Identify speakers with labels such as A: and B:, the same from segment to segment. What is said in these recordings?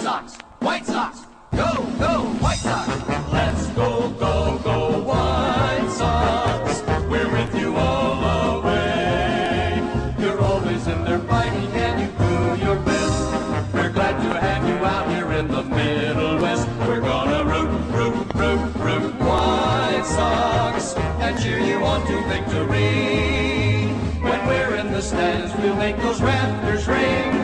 A: Sox, White Sox, go, go, White Sox. Let's go, go, go, White Sox. We're with you all the way. You're always in there fighting and you do your best. We're glad to have you out here in the Middle West. We're gonna root, root, root, root, White Sox, and cheer you on to victory. When we're in the stands, we'll make those rafters ring.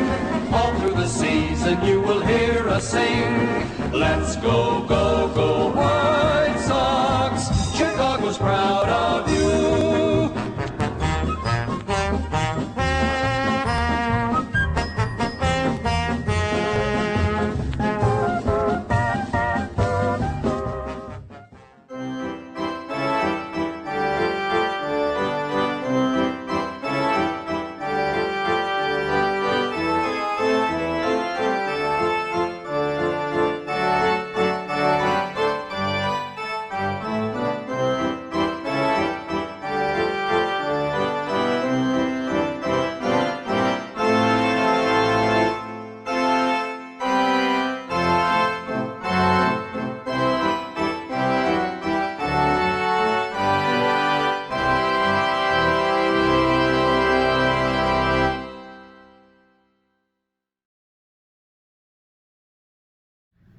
A: All through the season you will hear us sing. Let's go, go, go, White Sox. Chicago's proud of you.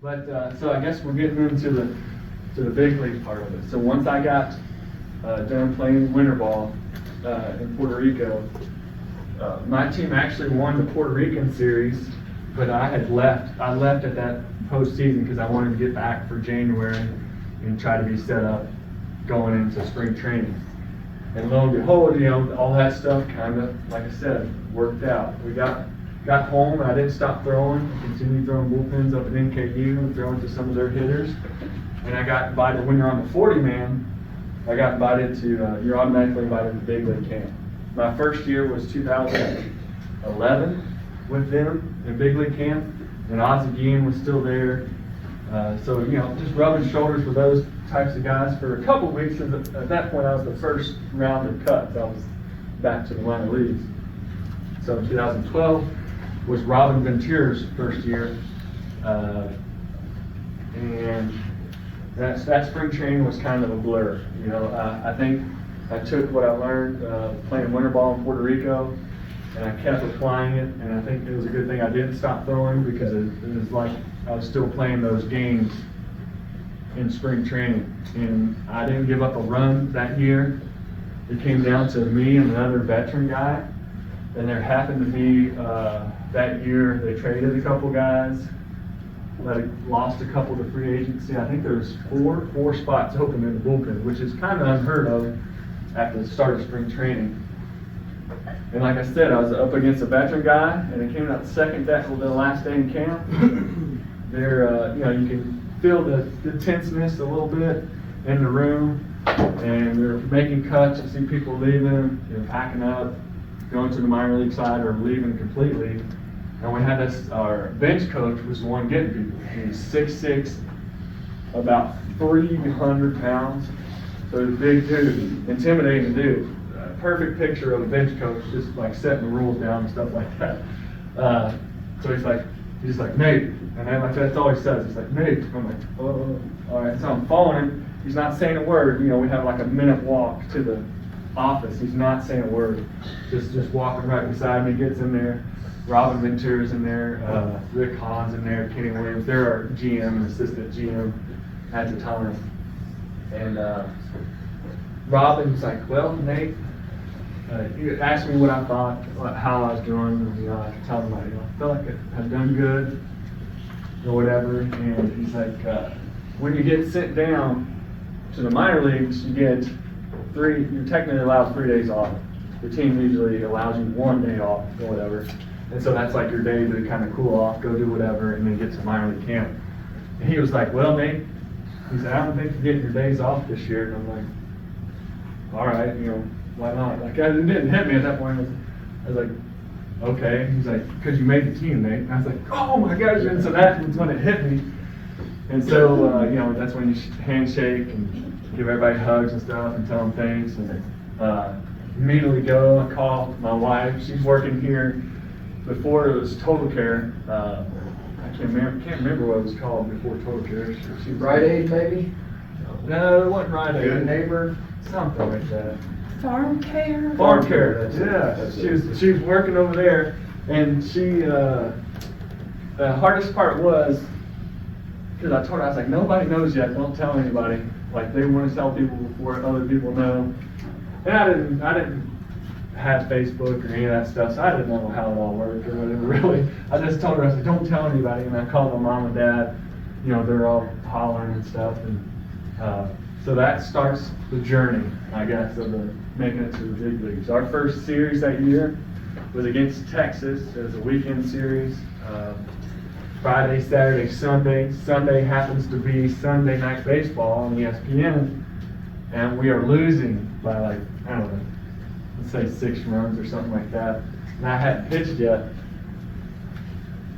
B: But so I guess we're getting into the big league part of it. So once I got done playing winter ball in Puerto Rico, my team actually won the Puerto Rican series, but I had left. I left at that postseason because I wanted to get back for January and try to be set up going into spring training. And lo and behold, all that stuff kind of, like I said, worked out. We got home, and I didn't stop throwing. I continued throwing bullpens up at NKU and throwing to some of their hitters. And I got invited, when you're on the 40-man, I got invited to, you're automatically invited to big league camp. My first year was 2011 with them in big league camp, and Ozzie Guillen was still there. So, just rubbing shoulders with those types of guys for a couple of weeks. At that point, I was the first round of cuts. I was back to the minor leagues. So in 2012, was Robin Ventura's first year, and that spring training was kind of a blur. I think I took what I learned playing winter ball in Puerto Rico, and I kept applying it, and I think it was a good thing I didn't stop throwing, because it was like I was still playing those games in spring training, and I didn't give up a run that year. It came down to me and another veteran guy, and there happened to be that year they traded a couple guys, lost a couple to free agency. I think there was four spots open in the bullpen, which is kind of unheard of at the start of spring training. And like I said, I was up against a veteran guy, and it came out second the last day in camp. There, you can feel the tenseness a little bit in the room, and they're making cuts. You see people leaving, packing up, going to the minor league side, or leaving completely. And we had our bench coach was the one getting people. He was 6'6", about 300 pounds. So he's a big dude, intimidating dude. Perfect picture of a bench coach, just like setting the rules down and stuff like that. So he's like, Nate, and that's all he says. He's like, Nate. I'm like, oh, all right. So I'm following him. He's not saying a word. We have like a minute walk to the office. He's not saying a word. Just walking right beside me. Gets in there. Robin Ventura's in there. Rick Hahn's in there. Kenny Williams. They're our GM and assistant GM at the time. And Robin's like, well, Nate. He asked me what I thought, how I was doing, and I could tell him I felt like I had done good, or whatever. And he's like, when you get sent down to the minor leagues, you're technically allowed 3 days off. The team usually allows you 1 day off, or whatever. And so that's like your day to kind of cool off, go do whatever, and then get to minor league camp. And he was like, well, Nate, he said, I don't think you're getting your days off this year. And I'm like, all right, why not? Like, it didn't hit me at that point. I was like, okay. He's like, because you made the team, Nate. And I was like, oh my gosh. And so that was when it hit me. And so, that's when you handshake and give everybody hugs and stuff and tell them thanks. And immediately go and call my wife. She's working here. Before it was Total Care. can't remember what it was called before torture.
C: Rite Aid, maybe?
B: No, it wasn't Rite Aid.
C: Good Neighbor?
B: Something like that.
D: Farm care?
B: Farm care, yeah.
C: That's
B: She
C: it.
B: was working over there, and the hardest part was, because I told her, I was like, nobody knows yet, don't tell anybody. Like, they want to tell people before other people know. And I didn't have Facebook or any of that stuff, so I didn't know how it all worked or whatever, really. I just told her, I said, don't tell anybody, and I called my mom and dad, they're all hollering and stuff, and so that starts the journey, I guess, of making it to the big leagues. Our first series that year was against Texas. It was a weekend series, Friday, Saturday, Sunday. Sunday happens to be Sunday Night Baseball on ESPN, and we are losing by like, I don't know, let's say 6 runs or something like that. And I hadn't pitched yet.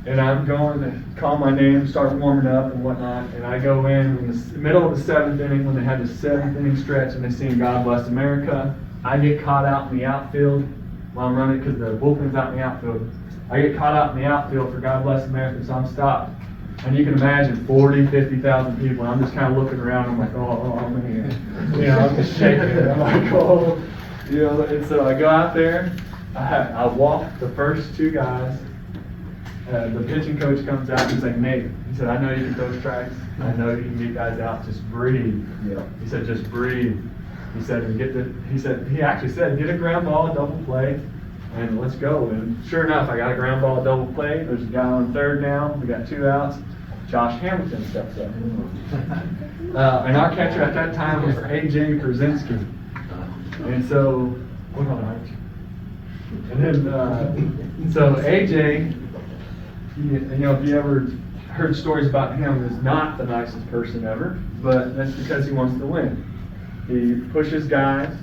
B: And I'm going to call my name, start warming up and whatnot, and I go in the middle of the 7th inning when they had the 7th inning stretch and they sing God Bless America. I get caught out in the outfield while I'm running because the bullpen's out in the outfield. I get caught out in the outfield for God Bless America, so I'm stopped. And you can imagine 40, 50,000 people, and I'm just kind of looking around, I'm like, oh man, I'm just shaking. I'm like, oh, and so I go out there, I walk the first 2 guys. The pitching coach comes out and he's like, Nate, he said, I know you can throw strikes. I know you can get guys out. Just breathe.
C: Yeah.
B: He said, just breathe. He said, he actually said, get a ground ball, a double play, and let's go. And sure enough, I got a ground ball, a double play. There's a guy on third now. We got 2 outs. Josh Hamilton steps up. And our catcher at that time was A.J. Krasinski. And so, hold on, Mike. And then, so A.J., if you ever heard stories about him, is not the nicest person ever, but that's because he wants to win. He pushes guys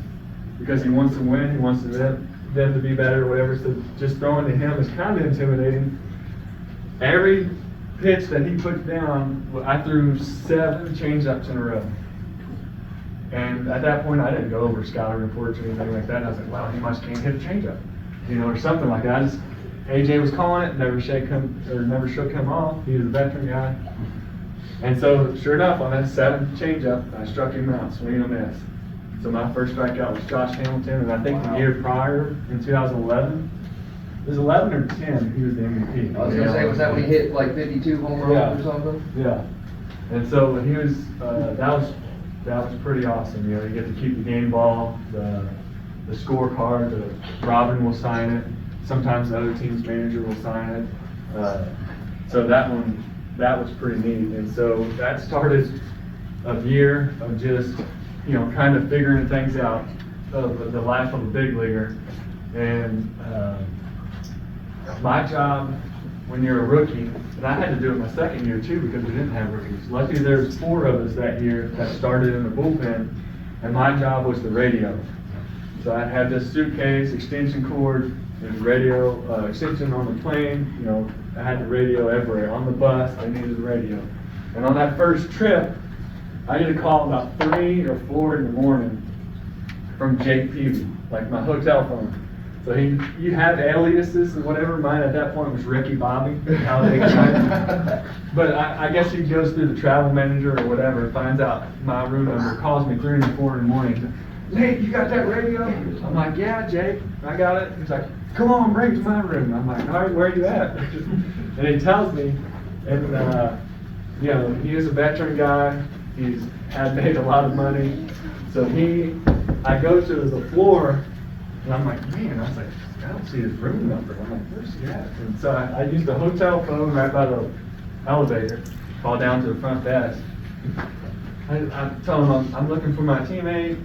B: because he wants to win, he wants them to be better or whatever, so just throwing to him is kind of intimidating. Every pitch that he puts down, I threw 7 change-ups in a row. And at that point, I didn't go over scouting reports or anything like that, and I was like, wow, he must can't hit a change-up, or something like that. AJ was calling it, never shook him off. He was a veteran guy. And so, sure enough, on that 7th changeup, I struck him out, swing and a miss. So my first strikeout was Josh Hamilton, and I think the year prior, in 2011, it was 11 or 10, he was the MVP.
C: I was going to say, was that when he hit like 52 home runs or something?
B: Yeah. And so he was, that was pretty awesome. You get to keep the game ball, the scorecard, Robin will sign it. Sometimes the other team's manager will sign it. So that was pretty neat. And so that started a year of just, kind of figuring things out of the life of a big leaguer. And my job when you're a rookie, and I had to do it my second year too because we didn't have rookies. Luckily there's 4 of us that year that started in the bullpen, and my job was the radio. So I had this suitcase, extension cord, and radio extension on the plane. I had the radio everywhere. On the bus, I needed the radio. And on that first trip, I get a call about 3 or 4 in the morning from Jake Peavy, like my hotel phone. So you had aliases and whatever. Mine at that point was Ricky Bobby. But I guess he goes through the travel manager or whatever, finds out my room number, calls me 3 or 4 in the morning. Nate, you got that radio? I'm like, yeah, Jake, I got it. He's like, come on, bring it to my room. I'm like, all right, where are you at? And he tells me, and he is a veteran guy. He's had made a lot of money. So I go to the floor, and I'm like, man, I was like, I don't see his room number. I'm like, where's he at? And so I used the hotel phone right by the elevator, call down to the front desk. I tell him I'm looking for my teammate.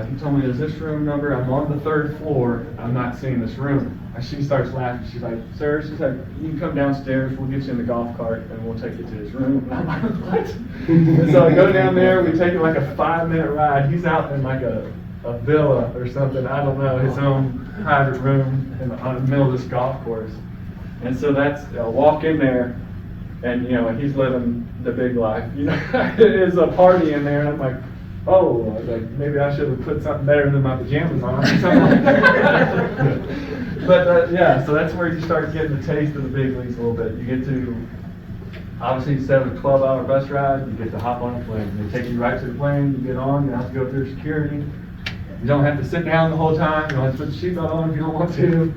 B: He told me there's this room number. I'm on the 3rd floor. I'm not seeing this room. And she starts laughing. She's like, sir, she's like, you can come downstairs. We'll get you in the golf cart and we'll take you to his room. And I'm like, what? And so I go down there. We take like a 5-minute ride. He's out in like a villa or something. I don't know, his own private room in the middle of this golf course. And so I walk in there, and he's living the big life. It is a party in there, and I'm like, oh, I was like, maybe I should have put something better than my pajamas on or something like that. But so that's where you start getting the taste of the big leagues a little bit. You get to obviously, 12-hour bus ride, you get to hop on a plane. They take you right to the plane, you get on, you don't have to go through security. You don't have to sit down the whole time, you don't have to put the seatbelt on if you don't want to.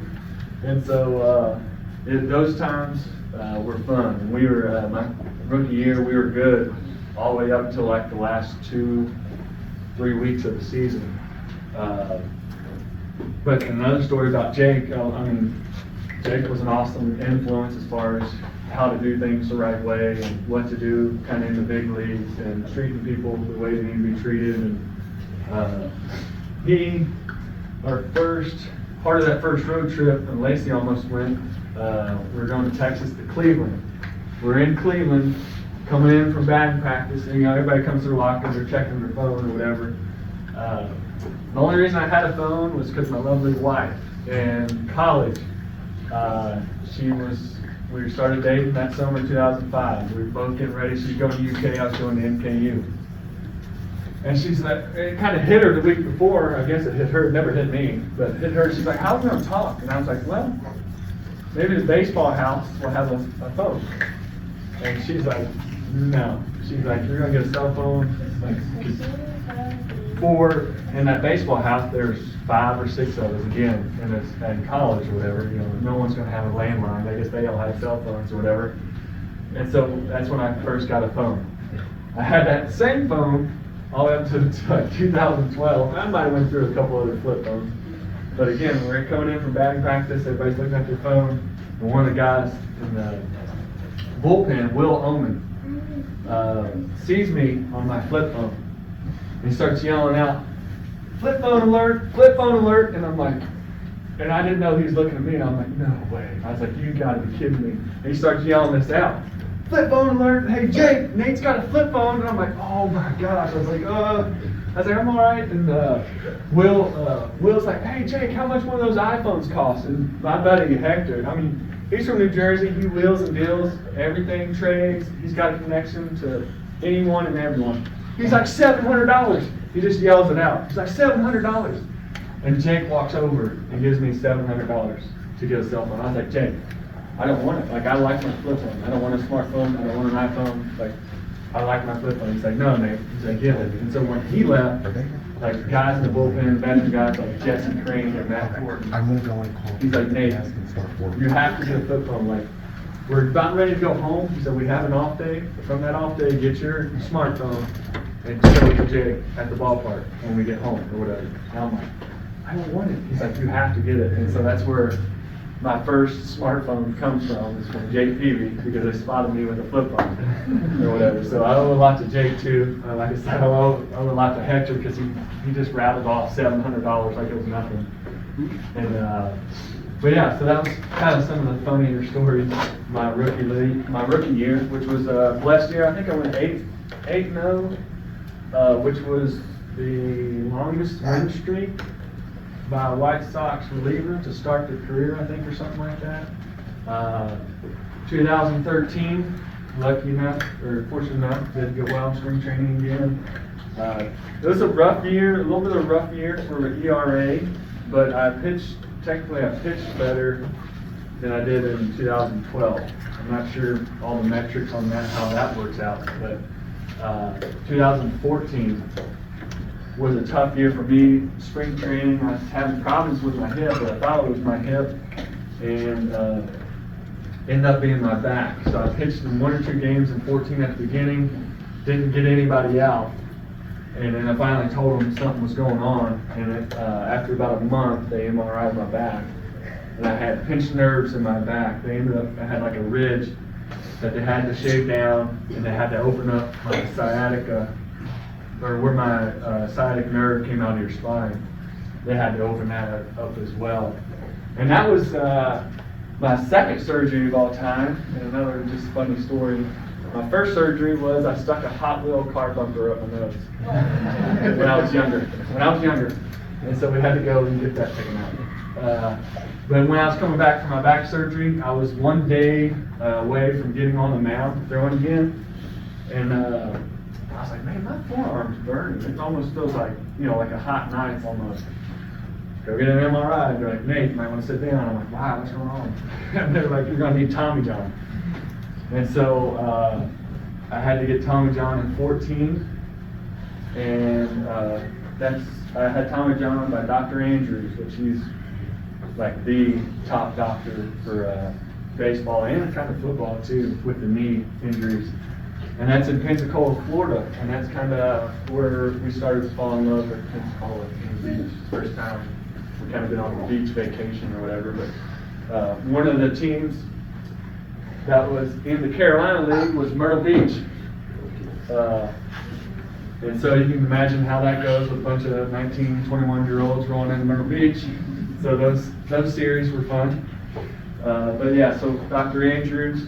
B: And so, those times were fun. And we were, my rookie year, we were good all the way up until like the last 2-3 weeks of the season. But another story about Jake, Jake was an awesome influence as far as how to do things the right way and what to do kind of in the big leagues and treating people the way they need to be treated. And part of that first road trip, and Lacey almost went, we were going to Texas to Cleveland. We're in Cleveland, coming in from batting practice, and everybody comes through lockers, they're checking their phone or whatever. The only reason I had a phone was because my lovely wife in college, we started dating that summer 2005. We were both getting ready. She was going to UK, I was going to NKU. And she's like, it kind of hit her the week before. I guess it hit her, it never hit me, but it hit her. She's like, how are we going to talk? And I was like, well, maybe the baseball house will have a phone. And she's like, no. She's like, you're going to get a cell phone. Like, in that baseball house, there's 5 or 6 of us again, in college or whatever. No one's going to have a landline. I guess they all have cell phones or whatever. And so that's when I first got a phone. I had that same phone all the way up to like 2012. I might have went through a couple other flip phones. But again, we're coming in from batting practice, everybody's looking at their phone, and one of the guys in the bullpen, Will Oman, sees me on my flip phone. And he starts yelling out, flip phone alert, and I'm like, and I didn't know he was looking at me, and I'm like, no way. I was like, you gotta be kidding me. And he starts yelling this out, flip phone alert, hey Jake, Nate's got a flip phone, and I'm like, oh my gosh. I was like, I'm all right, and Will's like, hey Jake, how much one of those iPhones cost? And my buddy Hector, he's from New Jersey, he wheels and deals, everything, trades, he's got a connection to anyone and everyone. He's like, $700. He just yells it out. He's like, $700. And Jake walks over and gives me $700 to get a cell phone. I was like, Jake, I don't want it. Like, I like my flip phone. I don't want a smartphone. I don't want an iPhone. Like, I like my flip phone. He's like, no, Nate. He's like, get it. And so when he left, like, guys in the bullpen, veteran guys like Jesse Crane and Matt Horton,
D: I'm gonna go and call.
B: he's like, Nate, you have to get a flip phone. Like, we're about ready to go home. He said, we have an off day. From that off day, get your smartphone and show it to Jake at the ballpark when we get home or whatever. And I'm like, I don't want it. He's like, you have to get it. And so that's where my first smartphone comes from, is from Jake Peavy, because they spotted me with a flip phone or whatever. So I owe a lot to Jake too. Like I said, I owe a lot to Hector, because he just rattled off $700 like it was nothing. And but yeah, so that was kind of some of the funnier stories. My rookie year, which was a blessed year. I think I went 8-0. Which was the longest win streak by a White Sox reliever to start their career, I think, or something like that. 2013, lucky enough, or fortunate enough, did go well in spring training again. It was a rough year, a little bit of a rough year for ERA, but technically I pitched better than I did in 2012. I'm not sure all the metrics on that, how that works out, but 2014 was a tough year for me. Spring training, I was having problems with my hip, but I thought it was my hip, and ended up being my back. So I pitched in 1 or 2 games in 14 at the beginning, didn't get anybody out, and then I finally told them something was going on, and after about a month, they MRI'd my back, and I had pinched nerves in my back. I had like a ridge that they had to shave down, and they had to open up my sciatica, or where my sciatic nerve came out of your spine. They had to open that up as well. And that was my second surgery of all time. And another just funny story. My first surgery was I stuck a Hot Wheel car bumper up my nose when I was younger. And so we had to go and get that taken out. But when I was coming back from my back surgery, I was 1 day away from getting on the mound, throwing again. And I was like, man, my forearm's burning. It almost feels like, like a hot knife almost. Go get an MRI. They're like, Nate, you might want to sit down. I'm like, wow, what's going on? And they're like, you're going to need Tommy John. And so I had to get Tommy John in 14, and I had Tommy John by Dr. Andrews, which he's like the top doctor for baseball and kind of football too, with the knee injuries. And that's in Pensacola, Florida, and that's kind of where we started to fall in love with Pensacola and the beach. First time we kind of been on a beach vacation or whatever, but one of the teams that was in the Carolina League was Myrtle Beach. And so you can imagine how that goes with a bunch of 19, 21-year-olds rolling into Myrtle Beach. So those series were fun. But yeah, so Dr. Andrews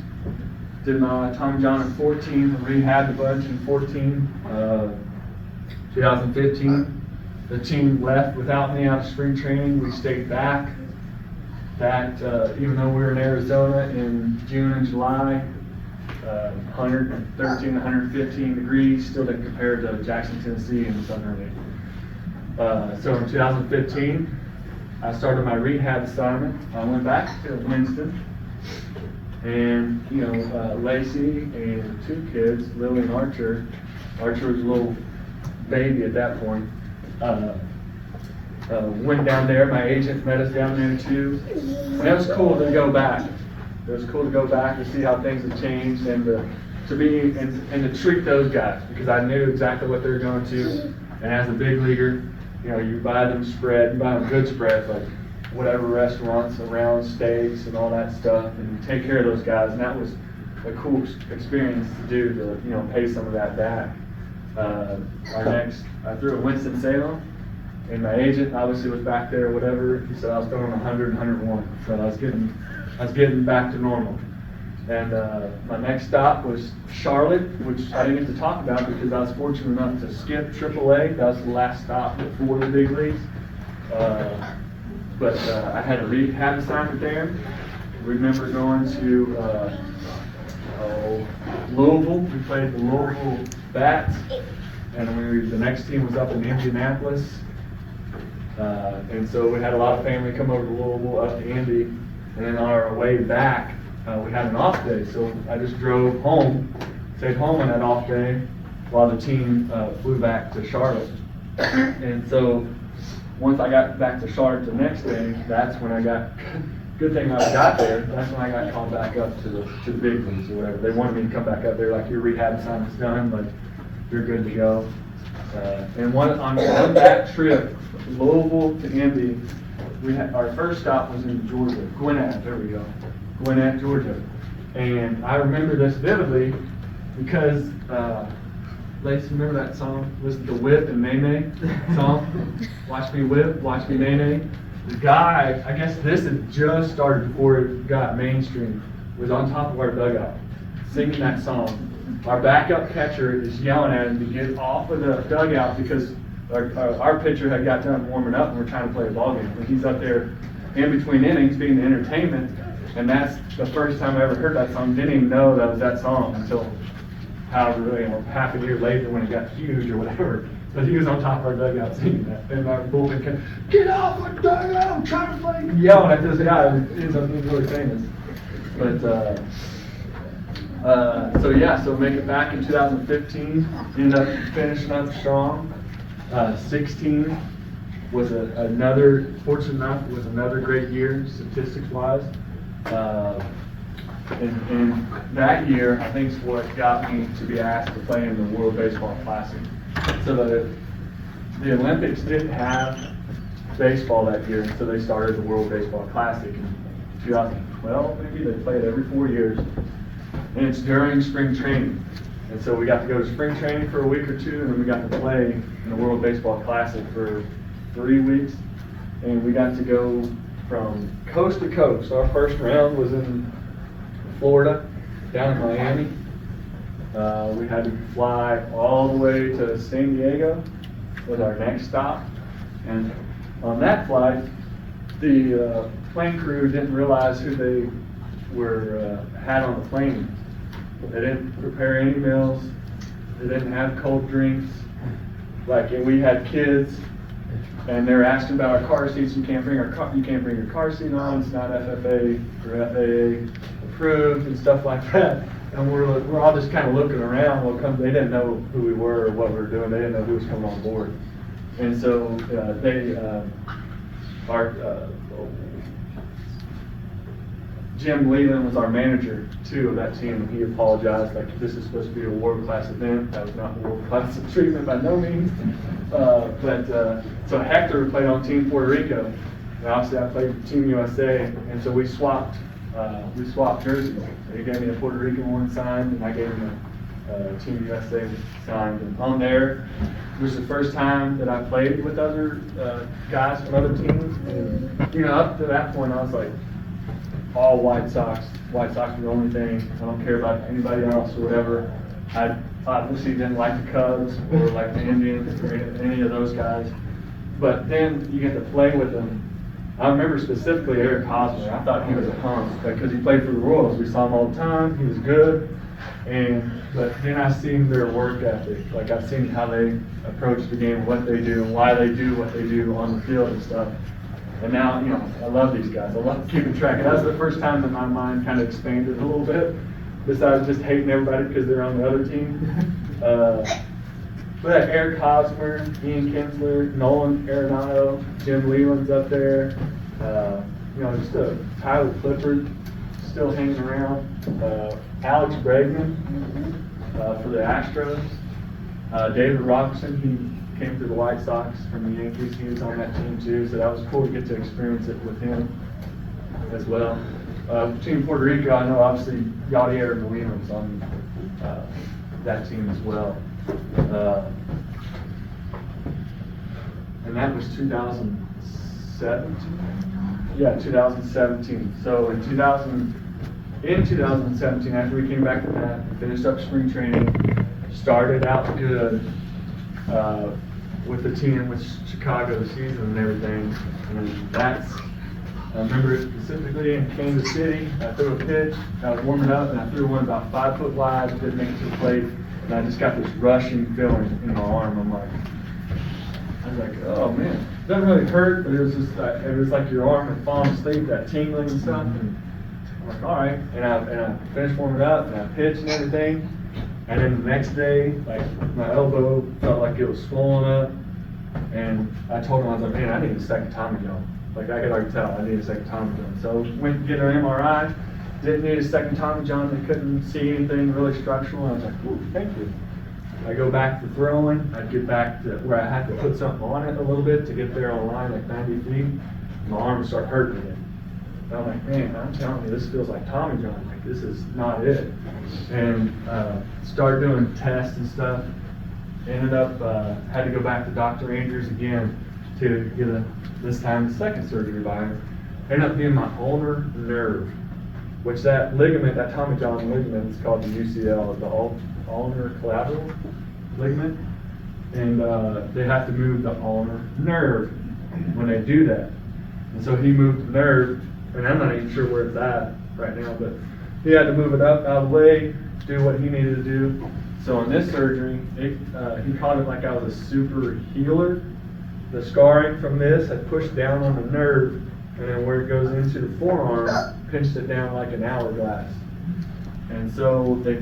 B: did my Tommy John in 14, rehabbed a bunch in 14. 2015, the team left without me out of spring training. We stayed back. That even though we were in Arizona in June and July, 113, 115 degrees, still didn't compare to Jackson, Tennessee in the summer league. So in 2015, I started my rehab assignment. I went back to Winston, and Lacey and 2 kids, Lily and Archer. Archer was a little baby at that point. Went down there. My agent met us down there too, and it was cool to go back. It was cool to go back and see how things have changed, and to be and to treat those guys, because I knew exactly what they were going to. And as a big leaguer, you buy them good spreads, like whatever restaurants around, steaks and all that stuff, and you take care of those guys. And that was a cool experience to do, to pay some of that back. I threw at Winston-Salem, and my agent obviously was back there, whatever. He said I was throwing 100 and 101, so I was getting back to normal. And my next stop was Charlotte, which I didn't get to talk about because I was fortunate enough to skip AAA. That was the last stop before the big leagues. But I had a rehab assignment there. Remember going to Louisville. We played the Louisville Bats, and the next team was up in Indianapolis. And so we had a lot of family come over to Louisville, up to Indy, and then on our way back, we had an off day. So I just drove home, stayed home on that off day while the team flew back to Charlotte. And so once I got back to Charlotte the next day, that's when good thing I got there, that's when I got called back up to the big leagues or whatever. They wanted me to come back up there, like, your rehab assignment's done, but you're good to go. And on that trip, Louisville to Indy, our first stop was in Georgia, Gwinnett, there we go, Gwinnett, Georgia. And I remember this vividly because, Lacey, remember that song? Was it the Whip and Nay Nay song? Watch me whip, watch me nay nay. The guy, I guess this had just started before it got mainstream, was on top of our dugout singing that song. Our backup catcher is yelling at him to get off of the dugout because our pitcher had got done warming up and we're trying to play a ball game. And he's up there in between innings being the entertainment, and that's the first time I ever heard that song. Didn't even know that was that song until half a year later when it got huge or whatever. But he was on top of our dugout singing that, and our bullpen kept, "Get off our dugout, I'm trying to play," yelling at this guy who ends up being really famous. But so make it back in 2015, ended up finishing up strong. 16 was fortunate enough, was another great year statistics-wise. And that year, I think, is what got me to be asked to play in the World Baseball Classic. So the Olympics didn't have baseball that year, so they started the World Baseball Classic in 2012, maybe. They play it every 4 years, and it's during spring training. And so we got to go to spring training for a week or two, and then we got to play in the World Baseball Classic for 3 weeks. And we got to go from coast to coast. Our first round was in Florida, down in Miami. We had to fly all the way to San Diego was our next stop. And on that flight, the plane crew didn't realize who they had on the plane. They didn't prepare any meals. They didn't have cold drinks. And we had kids, and they're asking about our car seats. You can't bring your car seat on. It's not FFA or FAA approved and stuff like that. And we're all just kind of looking around. They didn't know who we were or what we were doing. They didn't know who was coming on board. And so Jim Leland was our manager too of that team, and he apologized, like, this is supposed to be a world-class event. That was not world-class treatment by no means. So Hector played on Team Puerto Rico, and obviously I played Team USA, and so we swapped jerseys. He gave me a Puerto Rican one signed, and I gave him a Team USA signed. And on there, it was the first time that I played with other guys from other teams. And, you know, up to that point, I was like, all White Sox. White Sox are the only thing. I don't care about anybody else or whatever. I obviously didn't like the Cubs or like the Indians or any of those guys. But then you get to play with them. I remember specifically Eric Hosmer. I thought he was a punk because he played for the Royals. We saw him all the time. He was good. But then I've seen their work ethic. Like, I've seen how they approach the game, what they do, and why they do what they do on the field and stuff. And now, you know, I love these guys. I love keeping track. And that's the first time that my mind kind of expanded a little bit, besides just hating everybody because they're on the other team. But Eric Hosmer, Ian Kinsler, Nolan Arenado, Jim Leland's up there. You know, just Tyler Clifford still hanging around. Alex Bregman for the Astros. David Robertson, he came to the White Sox from the Yankees. He was on that team too, so that was cool to get to experience it with him as well. Team Puerto Rico, I know obviously Yadier Molina was on that team as well. And that was 2017? Yeah, 2017. So in 2017, after we came back from that, finished up spring training, started out good with the team, with Chicago, the season and everything. And I remember specifically in Kansas City, I threw a pitch, I was warming up, and I threw one about 5 foot wide, didn't make it to the plate, and I just got this rushing feeling in my arm. I was like, oh man, it doesn't really hurt, but it was just, it was like your arm had fallen asleep, that tingling and stuff. And I'm like, all right, and I finished warming up, and I pitched and everything. And then the next day, like, my elbow felt like it was swollen up, and I told him, I was like, man, I need a second Tommy John. Like, I could already tell, I need a second Tommy John. So went to get an MRI, didn't need a second Tommy John, they couldn't see anything really structural, and I was like, ooh, thank you. I go back to throwing, I'd get back to where I had to put something on it a little bit to get there on the line, like 90 feet, my arm would start hurting again. And I'm like, man, I'm telling you, this feels like Tommy John. Like, this is not it. And started doing tests and stuff. Ended up, had to go back to Dr. Andrews again to get this time, the second surgery by him. Ended up being my ulnar nerve, which that ligament, that Tommy John ligament, is called the UCL, the ulnar collateral ligament. And they have to move the ulnar nerve when they do that. And so he moved the nerve, and I'm not even sure where it's at right now, but he had to move it up out of the way, do what he needed to do. So in this surgery, he called it like I was a super healer. The scarring from this had pushed down on the nerve, and then where it goes into the forearm, pinched it down like an hourglass. And so they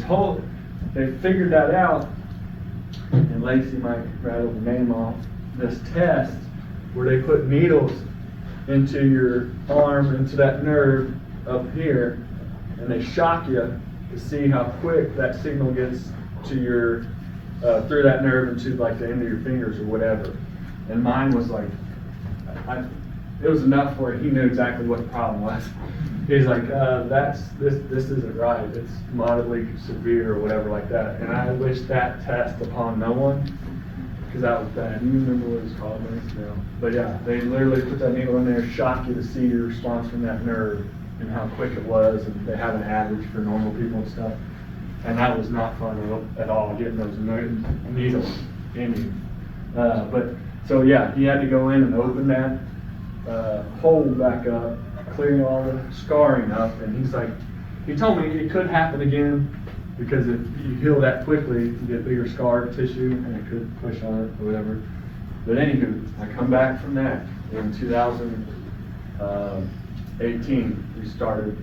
B: figured that out, and Lacey might rattle the name off, this test where they put needles into your arm, into that nerve up here, and they shock you to see how quick that signal gets to your, through that nerve into like the end of your fingers or whatever. And mine was like, it was enough where he knew exactly what the problem was. He's like, this isn't right. It's moderately severe or whatever like that. And I wish that test upon no one, because that was bad. Do you remember what it was called? No. But yeah, they literally put that needle in there, shock you to see your response from that nerve and how quick it was. And they have an average for normal people and stuff. And that was not fun at all, getting those needles in you. So yeah, he had to go in and open that hole back up, clearing all the scarring up. And he's like, he told me it could happen again, because if you heal that quickly, you get bigger scar tissue and it could push on it or whatever. But anywho, I come back from that in 2018. We started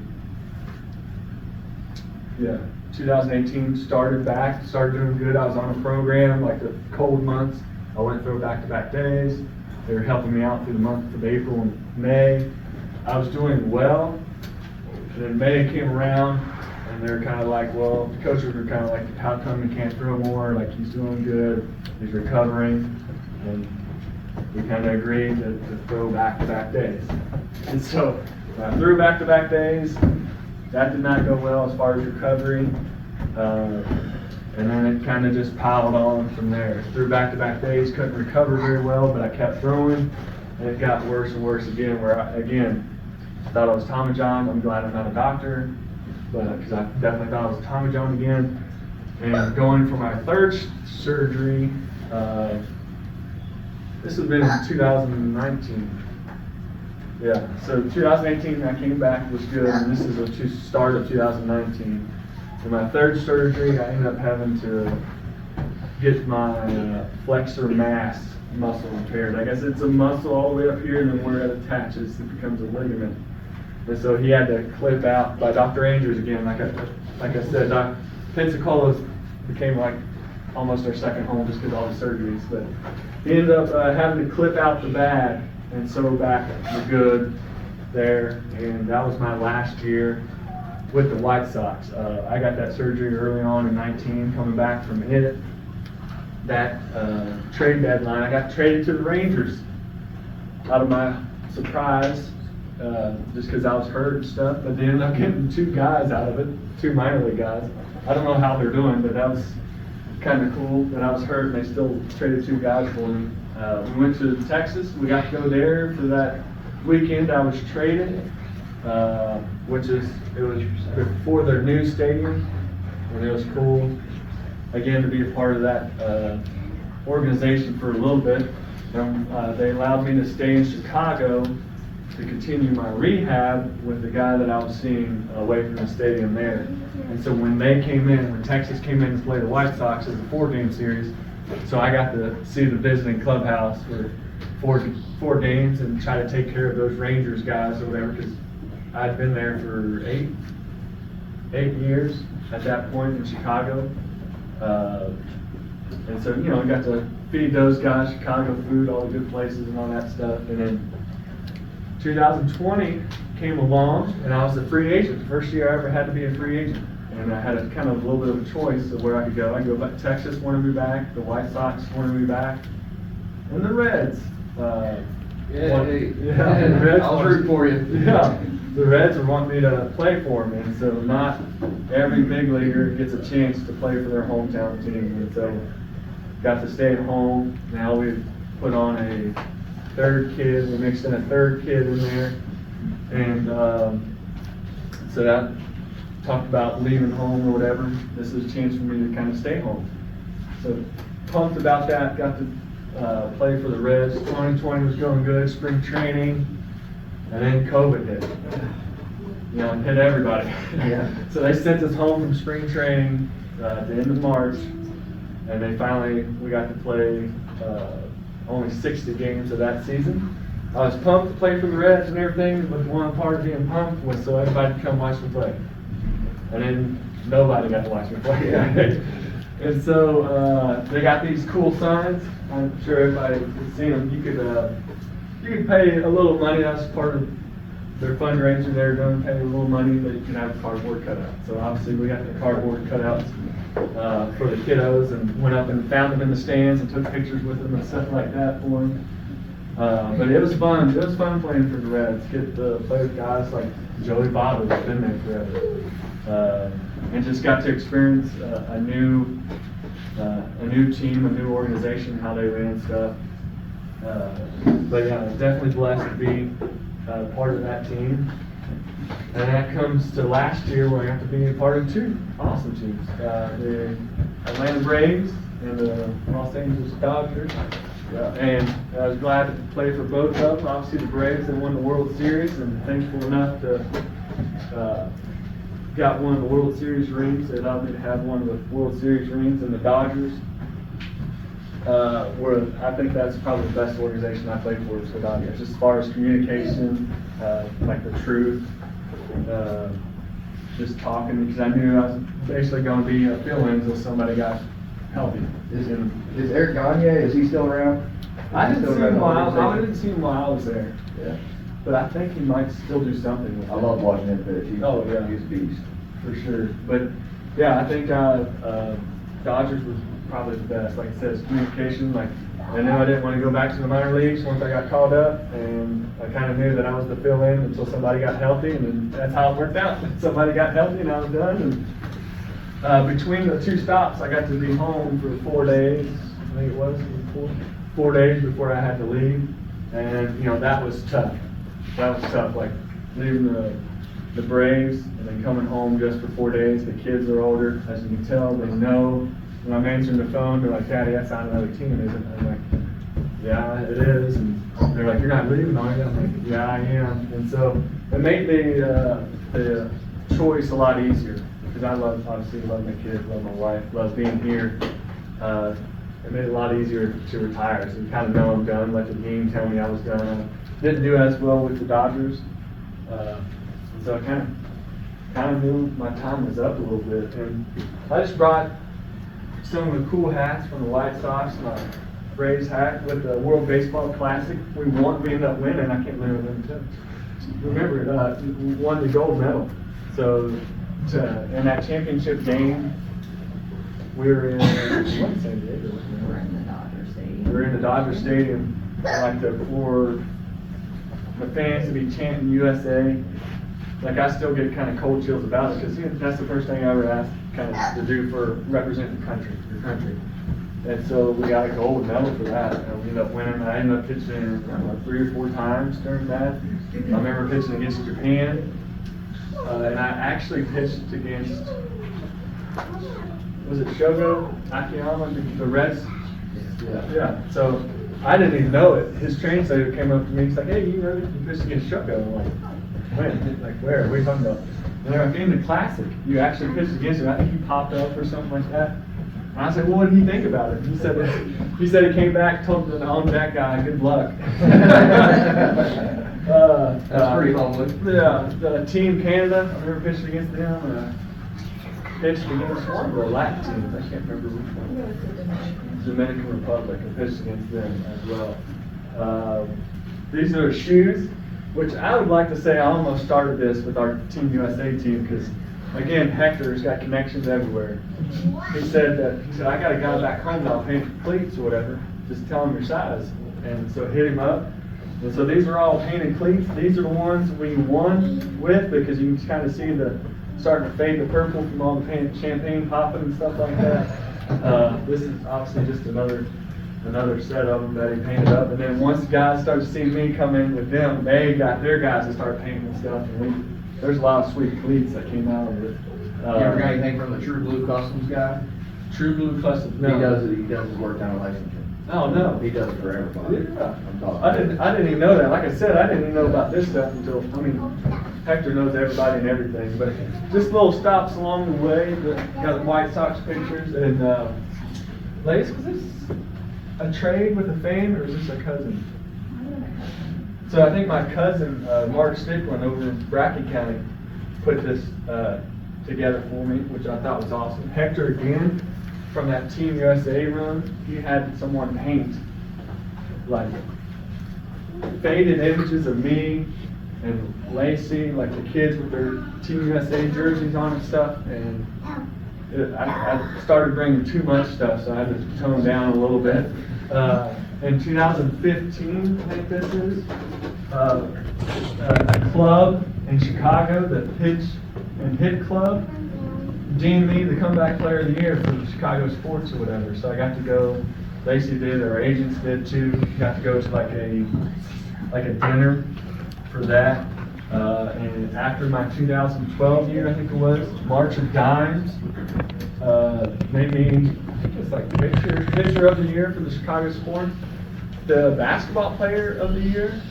B: Yeah, 2018 started doing good. I was on a program, like the cold months. I went through back-to-back days. They were helping me out through the month of April and May. I was doing well. And then May came around, and they're kind of like, well, the coaches were kind of like, how come he can't throw more? Like, he's doing good, he's recovering. And we kind of agreed to throw back-to-back days. And so I threw back-to-back days. That did not go well as far as recovery. And then it kind of just piled on from there. Threw back-to-back days, couldn't recover very well, but I kept throwing. And it got worse and worse again, where I thought I was Tommy John. I'm glad I'm not a doctor, but because I definitely thought I was Tommy John again. And going for my third surgery, this has been in 2019. Yeah, so 2018 I came back, was good, and this is the start of 2019. For my third surgery, I ended up having to get my flexor mass muscle repaired. I guess it's a muscle all the way up here, and then where it attaches, it becomes a ligament. And so he had to clip out by Dr. Andrews again. Like I said, Pensacola's became like almost our second home just because of all the surgeries. But he ended up having to clip out the bag and sew back the good there. And that was my last year with the White Sox. I got that surgery early on in 19, coming back from it. That trade deadline, I got traded to the Rangers out of my surprise, just because I was hurt and stuff. But they ended up getting 2 guys out of it, 2 minor league guys. I don't know how they're doing, but that was kind of cool that I was hurt and they still traded 2 guys for me. We went to Texas. We got to go there for that weekend. I was traded, it was before their new stadium, and it was cool again to be a part of that organization for a little bit. They allowed me to stay in Chicago to continue my rehab with the guy that I was seeing away from the stadium there. And so when Texas came in to play the White Sox as a 4-game series, so I got to see the visiting clubhouse for 4 games and try to take care of those Rangers guys or whatever, because I'd been there for 8 years at that point in Chicago. And so, I got to feed those guys Chicago food, all the good places and all that stuff. And then 2020 came along, and I was a free agent. The first year I ever had to be a free agent. And I had a kind of a little bit of a choice of where I could go. I could go back. Texas wanted me back. The White Sox wanted me back. And the Reds.
C: The
B: Reds.
C: I'll root for you.
B: Yeah. The Reds were wanting me to play for them, and so not every big leaguer gets a chance to play for their hometown team. And so got to stay at home. Now we've put on a 3rd kid. We mixed in a 3rd kid in there. And so that talked about leaving home or whatever. This is a chance for me to kind of stay home. So pumped about that. Got to play for the Reds. 2020 was going good, spring training, and then COVID hit. It hit everybody.
C: Yeah.
B: So they sent us home from spring training at the end of March, and we got to play only 60 games of that season. I was pumped to play for the Reds and everything, but one part of being pumped was so everybody could come watch me play. And then nobody got to watch me play. And so they got these cool signs. I'm sure everybody has seen them. You could pay a little money. That's part of their fundraiser. They're going to pay a little money, but you can have a cardboard cutout. So obviously we got the cardboard cutouts for the kiddos, and went up and found them in the stands and took pictures with them and stuff like that for them. But it was fun. It was fun playing for the Reds. Get to play with guys like Joey Votto, who's been there forever, and just got to experience a new team, a new organization, how they ran stuff. But yeah, I was definitely blessed to be part of that team. And that comes to last year where I got to be a part of 2 awesome teams, the Atlanta Braves and the Los Angeles Dodgers. And I was glad to play for both of them. Obviously the Braves, they won the World Series, and thankful enough to got one of the World Series rings. They allowed me to have one of the World Series rings. And the Dodgers, I think that's probably the best organization I played for is the Dodgers, just as far as communication, like the truth. just talking, because I knew I was basically gonna be a fill-in until somebody got healthy.
C: Is Eric Gagne, is he still around?
B: I
C: Is he
B: didn't
C: still
B: see
C: around
B: him
C: the
B: while, I
C: organization?
B: didn't see him while I was there,
C: Yeah.
B: but I think he might still do something with it.
C: I love watching him pitch.
B: Oh, yeah.
C: He's a beast.
B: For sure, but yeah, I think Dodgers was probably the best. Like I said, it's communication. Like I knew I didn't want to go back to the minor leagues once I got called up, and I kind of knew that I was the fill-in until somebody got healthy, and then that's how it worked out. Somebody got healthy, and I was done. And between the two stops, I got to be home for 4 days. I think it was 4 days before I had to leave, and you know that was tough. That was tough. Like leaving the Braves and then coming home just for 4 days. The kids are older, as you can tell. They know. When I'm answering the phone, they're like, "Daddy, that's not another team, is it?" I'm like, "Yeah, it is." And they're like, "You're not leaving, are you?" I'm like, "Yeah, I am." And so it made the choice a lot easier because I obviously love my kids, love my wife, love being here. It made it a lot easier to retire. So you kind of know I'm done. Let the game tell me I was done. I didn't do as well with the Dodgers. So I kind of knew my time was up a little bit, and I just brought some of the cool hats from the White Sox, my Braves hat with the World Baseball Classic. We ended up winning. I can't remember. Remember, we won the gold medal. So in that championship game, we were in San Diego.
D: We're in the Dodger Stadium.
B: We were in the Dodger Stadium, like for the fans to be chanting USA. Like I still get kind of cold chills about it because that's the first thing I ever asked kind of to do for represent the country, your country. And so we got a gold medal for that. And we ended up winning. I ended up pitching 3 or 4 times during that. I remember pitching against Japan, and I actually pitched against, was it Shogo Akiyama, the Reds? Yeah. So I didn't even know it. His translator came up to me. He's like, "Hey, you know you pitched against Shogo?" I'm like, "When? Like where? What are you talking about?" And they're like, "In the Classic, you actually pitched against him. I think he popped up or something like that." And I said, "Well, what did he think about it?" He said he came back, told the on-deck guy, "Good luck."
C: That's pretty humbling.
B: Yeah, Team Canada, I remember pitching against them. Pitched against one of the Latin teams. I can't remember which one. Dominican Republic. I pitched against them as well. These are shoes, which I would like to say I almost started this with our Team USA team because, again, Hector's got connections everywhere. He said, I got a guy back home that'll paint cleats or whatever. Just tell him your size. And so hit him up. And so these are all painted cleats. These are the ones we won with because you can kind of see starting to fade the purple from all the painted champagne popping and stuff like that. This is obviously just another set of them that he painted up. And then once the guys started seeing me come in with them, they got their guys to start painting and stuff. And there's a lot of sweet cleats that came out of it.
C: You ever got anything from the True Blue Customs guy?
B: True Blue Custom. No.
C: He does his work down at Lexington.
B: Oh, no.
C: He does it for everybody.
B: Yeah.
C: I'm talking.
B: I didn't even know that. Like I said, I didn't even know about this stuff until, Hector knows everybody and everything. But just little stops along the way. Got the White Sox pictures. And, Lace, was this a trade with a fan or is this a cousin? So I think my cousin, Mark Stickland over in Brackett County, put this together for me, which I thought was awesome. Hector, again, from that Team USA run, he had someone paint like faded images of me and Lacey, like the kids with their Team USA jerseys on and stuff. And I started bringing too much stuff, so I had to tone down a little bit. In 2015, I think this is, a club in Chicago, the Pitch and Hit Club, deemed me the comeback player of the year for Chicago sports or whatever. So I got to go, Lacey did, our agents did too, got to go to like a dinner for that. And after my 2012 year, I think it was, March of Dimes, made me, I think it's like pitcher of the year for the Chicago sports. The basketball player of the year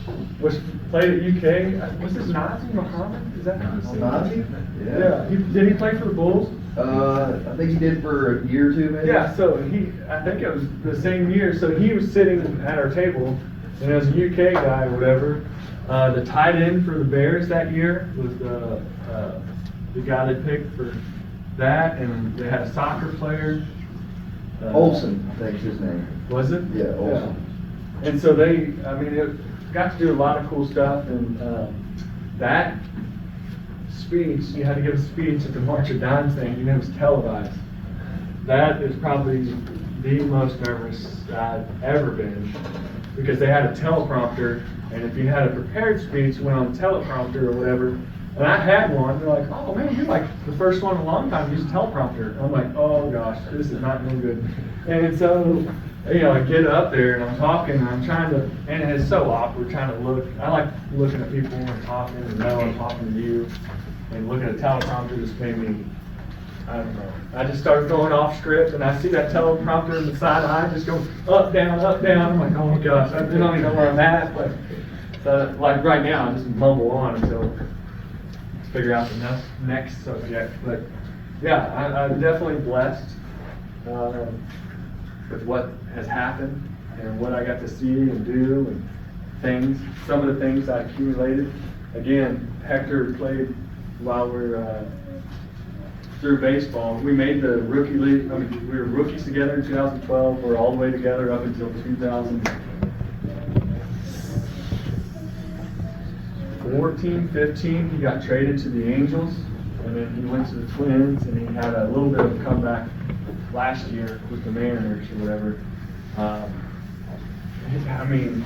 B: was played at UK. Was this Nazi Muhammad? Is that how you say it?
C: Nazi?
B: Yeah. Did he play for the Bulls?
C: I think he did for a year or two, maybe.
B: Yeah. So I think it was the same year. So he was sitting at our table, and as a UK guy or whatever, the tight end for the Bears that year was the guy they picked for that, and they had a soccer player.
C: Olson, I think's his name.
B: Was it?
C: Yeah, Olson.
B: And so they, I mean, it got to do a lot of cool stuff, and that speech, you had to give a speech at the March of Dimes thing, and it was televised. That is probably the most nervous I've ever been, because they had a teleprompter, and if you had a prepared speech, it went on the teleprompter or whatever, and I had one. They're like, "Oh man, you're like the first one in a long time to use a teleprompter." I'm like, "Oh gosh, this is not going good." And so, you know, I get up there and I'm talking, and I'm trying to, and it's so awkward trying to look. I like looking at people and talking, and know I'm talking to you, and looking at a teleprompter just made me, I don't know. I just started going off script, and I see that teleprompter in the side eye just go up, down, up, down. I'm like, "Oh my gosh, I don't even know where I'm at." But so, like right now, I just mumble on until figure out the next subject. But yeah, I'm definitely blessed with what has happened and what I got to see and do and things. Some of the things I accumulated. Again, Hector played while we're through baseball. We made the rookie league. I mean, we were rookies together in 2012. We're all the way together up until 2014, 15. He got traded to the Angels, and then he went to the Twins, and he had a little bit of a comeback last year with the Mariners or whatever. I mean,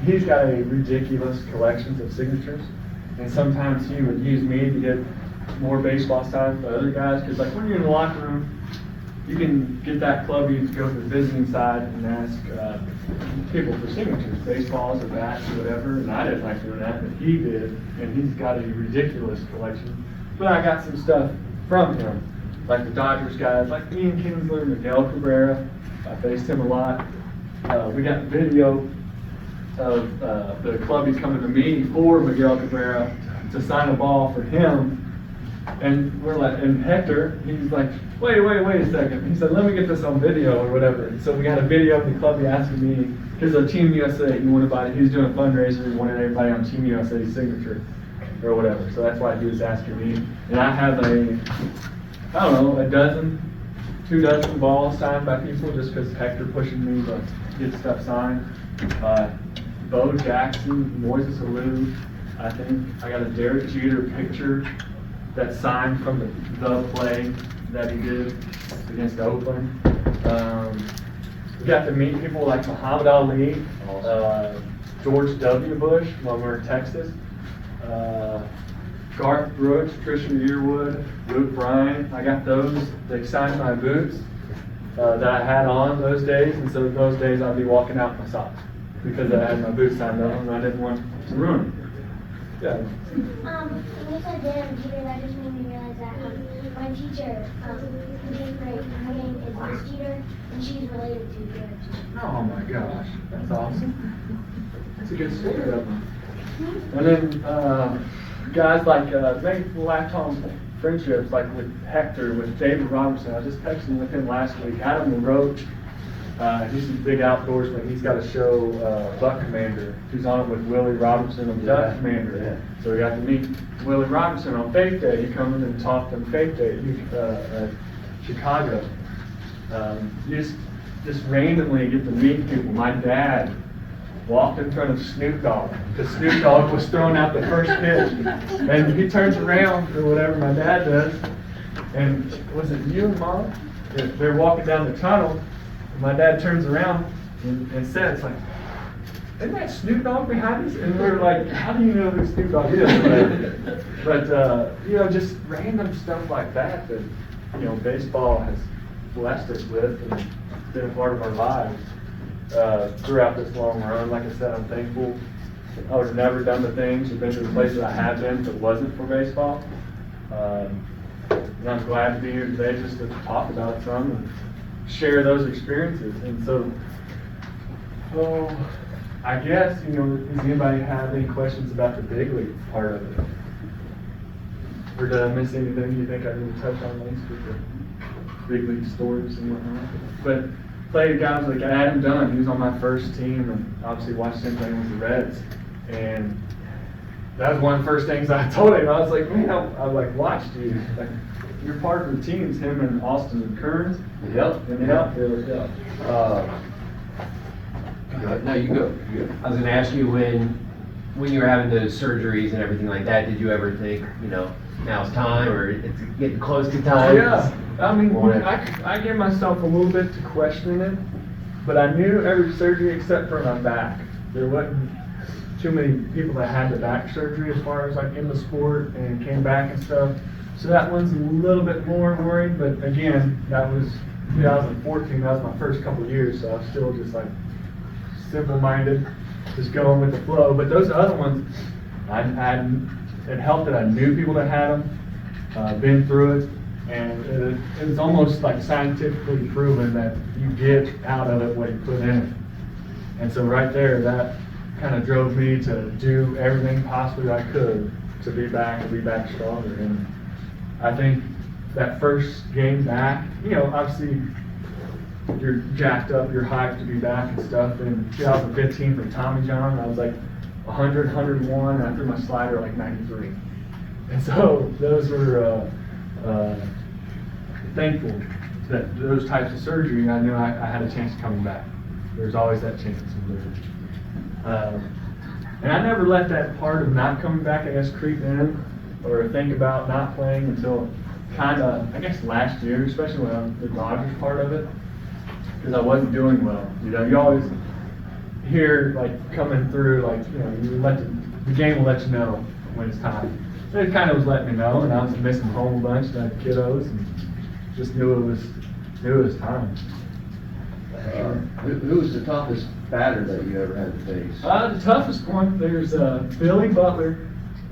B: he's got a ridiculous collection of signatures, and sometimes he would use me to get more baseball time for other guys, because like when you're in the locker room, you can get that club, you to go to the visiting side and ask people for signatures, baseballs or bats or whatever, and I didn't like doing that, but he did, and he's got a ridiculous collection. But I got some stuff from him, like the Dodgers guys, like Ian Kinsler, Miguel Cabrera. I faced him a lot. We got video of the club coming to me for Miguel Cabrera to sign a ball for him. And we're like, and Hector, he's like, wait a second. He said, "Let me get this on video," or whatever. And so we got a video of the club asking me, because of Team USA, he wanted he was doing a fundraiser, he wanted everybody on Team USA's signature or whatever. So that's why he was asking me. And I have a 2 dozen balls signed by people just because Hector pushing me to get stuff signed. Bo Jackson, Moises Alou, I think. I got a Derek Jeter picture that's signed from the play that he did against Oakland. We got to meet people like Muhammad Ali, George W. Bush when we were in Texas, Garth Brooks, Trisha Yearwood, Luke Bryan. I got those. They signed my boots that I had on those days, and so those days I'd be walking out in my socks because I had my boots signed on and I didn't want to ruin them. Yeah.
E: When you said Dan Jeter, that just made me realize that my teacher, in 8th grade, her name is Miss Jeter, and she's related to Derek Jeter.
B: Oh my gosh, that's awesome. That's a good story of them. And then guys like make lifetime friendships, like with Hector, with David Robertson. I just texted with him last week. Adam LaRoche, he's a big outdoorsman. He's got a show, Buck Commander. He's on it with Willie Robertson of Duck Commander. Yeah. So we got to meet Willie Robertson on Faith Day. He come in and talked on Faith Day at Chicago. You just randomly get to meet people. My dad walked in front of Snoop Dogg because Snoop Dogg was throwing out the first pitch, and he turns around or whatever my dad does, and was it you and Mom? They're walking down the tunnel, and my dad turns around and says like, "Isn't that Snoop Dogg behind us?" And we're like, "How do you know who Snoop Dogg is?" But you know, just random stuff like that baseball has blessed us with and been a part of our lives throughout this long run. Like I said, I'm thankful. I would have never done the things or been to the places I have been if it wasn't for baseball. And I'm glad to be here today just to talk about some and share those experiences. And so, I guess, does anybody have any questions about the big league part of it? Or did I miss anything you think I need to touch on next with the big league stories and whatnot? But played guys like Adam Dunn, he was on my first team, and obviously watched him playing with the Reds. And that was one of the first things I told him. I was like, man, I like watched you. Like, you're part of the teams, him and Austin and Kearns.
F: Yep.
B: In the outfield, yeah.
F: No, you go. I was gonna ask you when you were having those surgeries and everything like that, did you ever think, now's time or it's getting close to time?
B: Yeah, I mean, I gave myself a little bit to questioning it, but I knew every surgery except for my back. There wasn't too many people that had the back surgery as far as like in the sport and came back and stuff. So that one's a little bit more worried, but again, that was 2014, that was my first couple of years, so I was still just like simple-minded, just going with the flow. But those other ones, it helped that I knew people that had them, been through it, and it was almost like scientifically proven that you get out of it what you put in it. And so right there, that kind of drove me to do everything possibly I could to be back stronger. And I think that first game back, obviously you're jacked up, you're hyped to be back and stuff. In 2015 for Tommy John, I was like 100, 101, and I threw my slider like 93. And so those were thankful that those types of surgery, I knew I had a chance of coming back. There's always that chance. And I never let that part of not coming back, I guess, creep in or think about not playing until kind of, I guess, last year, especially when I was the Dodgers part of it, because I wasn't doing well. You always hear, like, coming through, like, you let the game will let you know when it's time. And it kind of was letting me know, and I was missing home a bunch, and I had kiddos, and just knew it was time.
C: Who was the toughest batter that you ever had to face?
B: The toughest one, there's Billy Butler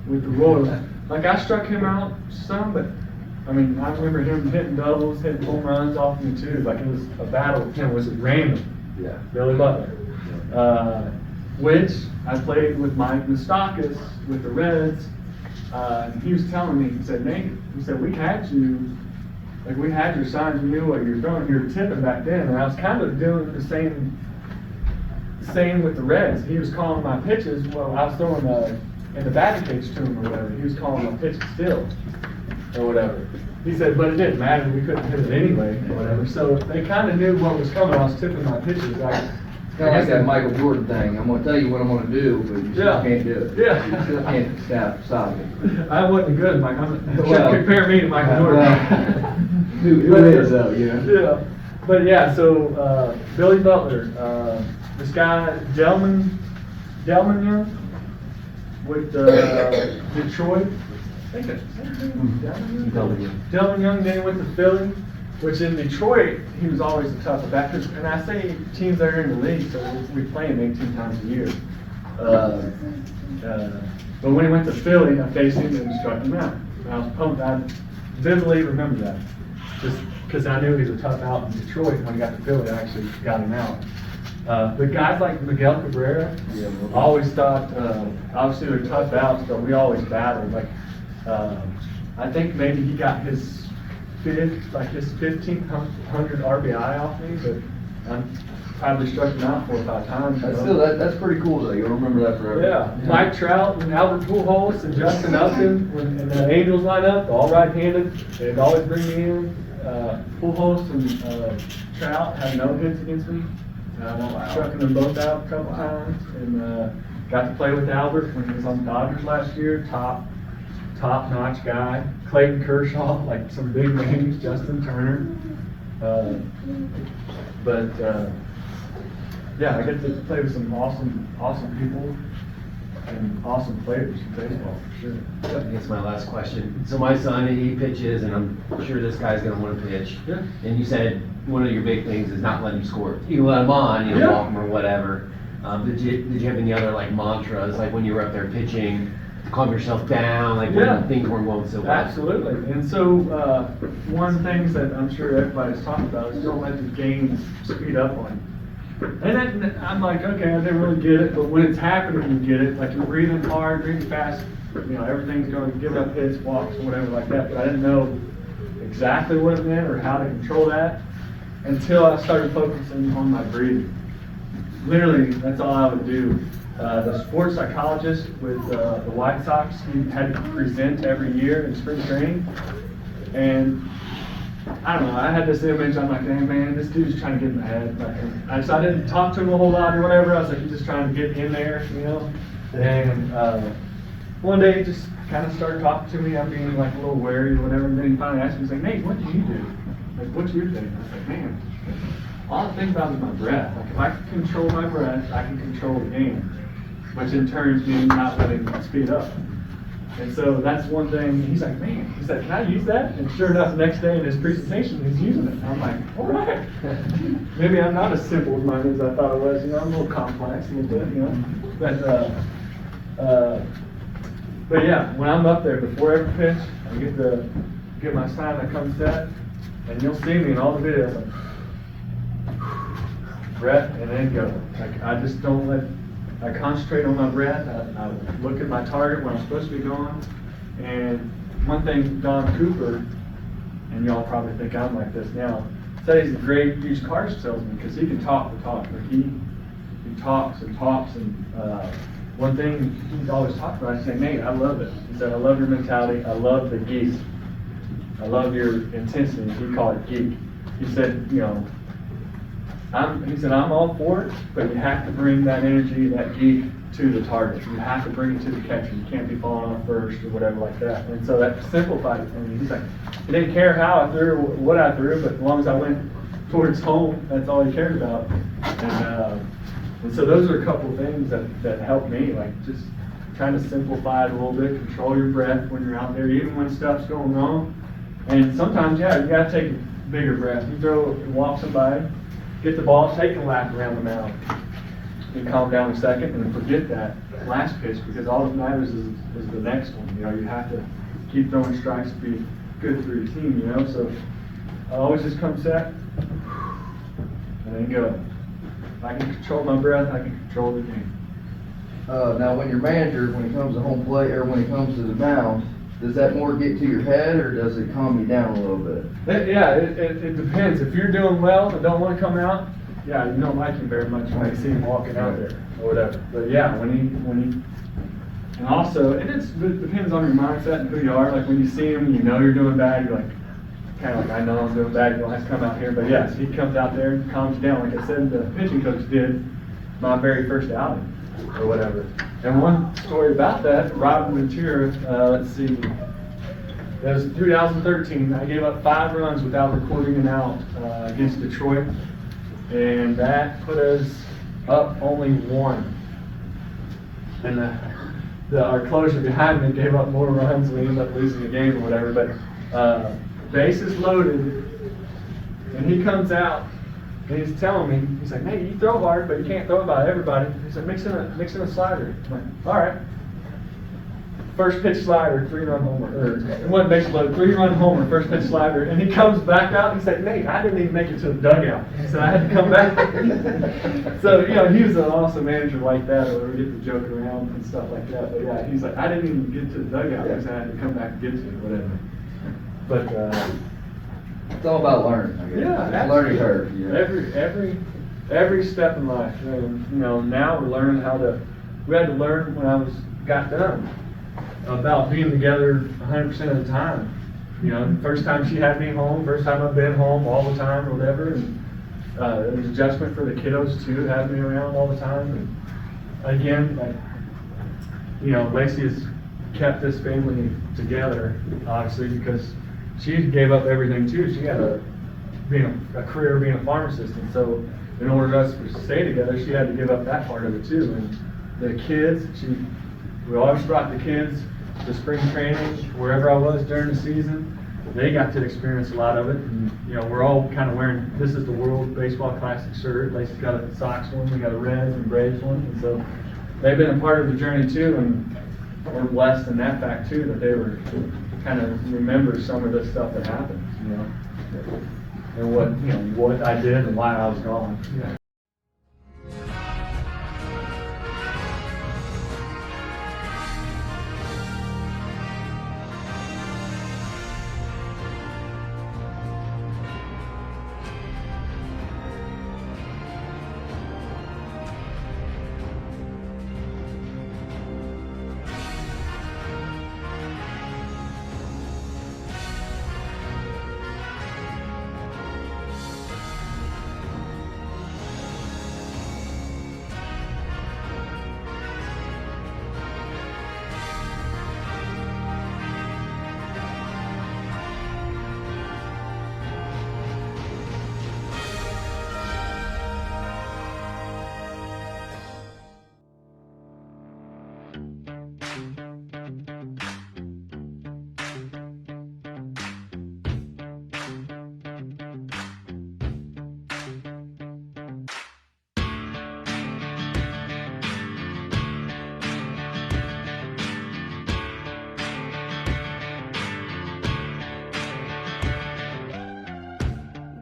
B: with the Royals. Like, I struck him out some, but I mean, I remember him hitting doubles, hitting home runs off me too. Like, it was a battle with him. Was it random?
C: Yeah.
B: Billy Butler. Which I played with Mike Moustakas with the Reds. And he was telling me, he said, Nate, he said, we had your signs, we knew what you were throwing, you were tipping back then. And I was kind of doing the same with the Reds. He was calling my pitches, well, I was throwing in the batting cage to him or whatever. He was calling my pitches still, or whatever. He said, but it didn't matter, we couldn't hit it anyway, or whatever. So they kind of knew what was coming. I was tipping my pitches.
C: It's kind of like that Michael Jordan thing. I'm going to tell you what I'm going to do, but you still can't do it.
B: Yeah.
C: You still can't stop me.
B: I wasn't good, Mike.
C: Well,
B: compare me to Michael Jordan.
C: Who is though,
B: Yeah. But yeah, so Billy Butler, this guy Delman Young with Detroit. I think that's Delman Young. Then went to Philly, which in Detroit he was always a tough batter. And I say teams that are in the league, so we play him 18 times a year. But when he went to Philly, I faced him and struck him out. And I was pumped. I vividly remember that. Just because I knew he was a tough out in Detroit. When he got to Philly, I actually got him out. But guys like Miguel Cabrera, I always thought, obviously they're tough outs, but we always battled. Like, I think maybe he got his 1,500 RBI off me, but I probably struck him out 4 or 5 times.
C: That's pretty cool though. You'll remember that forever.
B: Yeah. Mike Trout and Albert Pujols and Justin Upton, when the Angels line up, all right-handed, they'd always bring me in. Pujols and Trout had no hits against me. Struck them both out a couple times, and got to play with Albert when he was on the Dodgers last year. Top-notch guy. Clayton Kershaw, like some big names. Justin Turner. Yeah, I get to play with some awesome people and awesome players in baseball for sure.
F: That's my last question. So my son, he pitches, and I'm sure this guy's going to want to pitch.
B: Yeah.
F: And you said one of your big things is not letting him score. You can let him on,
B: Yeah.
F: walk him or whatever. Did you have any other like mantras, like when you were up there pitching, to calm yourself down, like
B: Yeah.
F: when things weren't going so well?
B: Absolutely. And so one of the things that I'm sure everybody's talking about is don't let the game speed up on you. And then I'm like, okay, I didn't really get it, but when it's happening, you get it. Like you're breathing hard, breathing fast, everything's going, giving up hits, walks, whatever like that. But I didn't know exactly what it meant or how to control that until I started focusing on my breathing. Literally, that's all I would do. the sports psychologist with the White Sox. He had to present every year in spring training. And I don't know, I had this image, I'm like, hey man, this dude's trying to get in my head. Like, I didn't talk to him a whole lot or whatever. I was like, he's just trying to get in there, you know? And one day he just kind of started talking to me. I'm being like a little wary or whatever. And then he finally asked me, he's like, Nate, what do you do? Like, what's your thing? I was like, man, all I think about is my breath. Like, if I can control my breath, I can control the game, which in turn means not letting it speed up. And so that's one thing. He's like, man, he's like, can I use that? And sure enough, the next day in his presentation, he's using it. I'm like, all right. Maybe I'm not as simple as mine as I thought I was. You know, I'm a little complex a little bit, you know. But yeah, when I'm up there before every pitch, I get my sign, I come set, and you'll see me in all the videos. Like, breath and then go. Like, I just don't let. I concentrate on my breath. I look at my target when I'm supposed to be going. And one thing, Don Cooper, and y'all probably think I'm like this now, said he's a great used car salesman because he can talk the talk. Like he talks and talks. And one thing he's always talked about, I say, Nate, I love it. He said, I love your mentality. I love the geek. I love your intensity. He called it geek. He said, you know, I'm all for it, but you have to bring that energy, that geek to the target. You have to bring it to the catcher. You can't be falling off first or whatever like that. And so that simplified it for me. He's like, he didn't care how I threw or what I threw, but as long as I went towards home, that's all he cared about. And so those are a couple of things that helped me, like just trying to simplify it a little bit, control your breath when you're out there, even when stuff's going wrong. And sometimes, yeah, you got to take a bigger breath. You walk somebody, get the ball, take a lap around the mound, and calm down a second, and forget that last pitch because all that matters is the next one. You know, you have to keep throwing strikes to be good for your team. You know, so I always just come set and then go. If I can control my breath, I can control the game.
C: Now, when your manager, when it comes to home plate or when it comes to the mound, does that more get to your head or does it calm you down a little bit?
B: It depends. If you're doing well and don't want to come out, yeah, you don't like him very much when you see him walking out there or whatever. But yeah, when he, and also it depends on your mindset and who you are. Like when you see him, you know you're doing bad. You're like, kind of like, I know I'm doing bad. You don't have to come out here. But yes, he comes out there and calms you down. Like I said, the pitching coach did my very first outing or whatever. And one story about that, Rob Ventura, let's see, that was 2013. I gave up 5 runs without recording an out against Detroit, and that put us up only 1. And our closer behind me gave up more runs. We ended up losing the game or whatever. But bases loaded, and he comes out. And he's telling me, he's like, hey, you throw hard, but you can't throw it by everybody. He's like, mix in a slider. I'm like, all right. First pitch slider, 3-run homer. Or it wasn't base load, 3-run homer, first pitch slider. And he comes back out and he's like, Nate, I didn't even make it to the dugout. He said, I had to come back. So, you know, he was an awesome manager like that, where we get to joke around and stuff like that. But yeah, he's like, I didn't even get to the dugout. He said, I had to come back and get to it, whatever. But,
C: It's all about learning, I guess.
B: Yeah,
C: It's learning curve. Yeah.
B: Every step in life. And, you know, now we're learning we had to learn when I got done about being together 100% of the time. You know, first time she had me home, first time I've been home all the time or whatever. And it was adjustment for the kiddos too, having me around all the time. And again, like, you know, Lacey has kept this family together, obviously, because she gave up everything too. She had a career being a pharmacist, and so in order for us to stay together, she had to give up that part of it too. And the kids, we always brought the kids to spring training, wherever I was during the season. They got to experience a lot of it. And, you know, we're all kind of wearing, this is the World Baseball Classic shirt. Lacey's got a Sox one, we got a Reds and Braves one. And so they've been a part of the journey too, and we're blessed in that fact too, that they were kind of remember some of the stuff that happened, you know, and what I did and why I was gone. Yeah.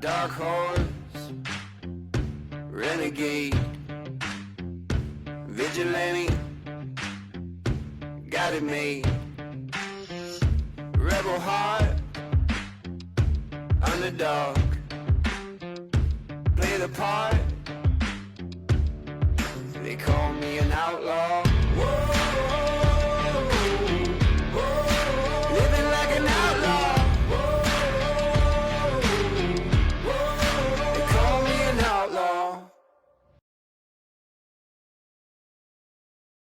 G: dark horse, renegade, vigilante, got it made. Rebel heart, underdog, play the part,